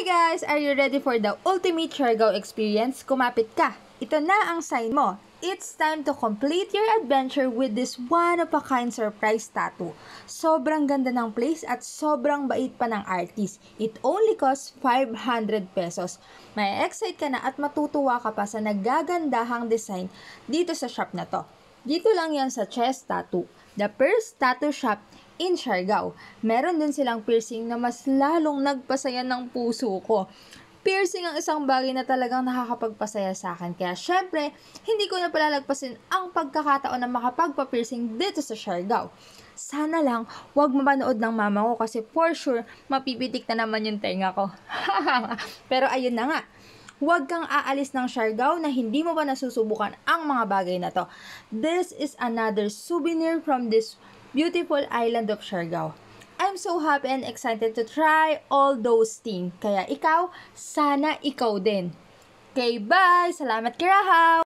Hey guys! Are you ready for the ultimate Siargao experience? Kumapit ka! Ito na ang sign mo. It's time to complete your adventure with this one-of-a-kind surprise tattoo. Sobrang ganda ng place at sobrang bait pa ng artist. It only costs 500 pesos. May excite ka na at matutuwa ka pa sa nagagandahang design dito sa shop na to. Dito lang yan sa Chest Tattoo, the first tattoo shop in Siargao. Meron din silang piercing na mas lalong nagpasaya ng puso ko. Piercing ang isang bagay na talagang nakakapagpasaya sa akin. Kaya syempre, hindi ko na palalagpasin ang pagkakataon na makapagpa-piercing dito sa Siargao. Sana lang, wag mapanood ng mama ko kasi for sure, mapipitik na naman yung tenga ko. Pero ayun na nga. Huwag kang aalis ng Siargao na hindi mo pa nasusubukan ang mga bagay na to. This is another souvenir from this beautiful island of Siargao. I'm so happy and excited to try all those things. Kaya ikaw, sana ikaw din. Okay, bye! Salamat, Kirahaw!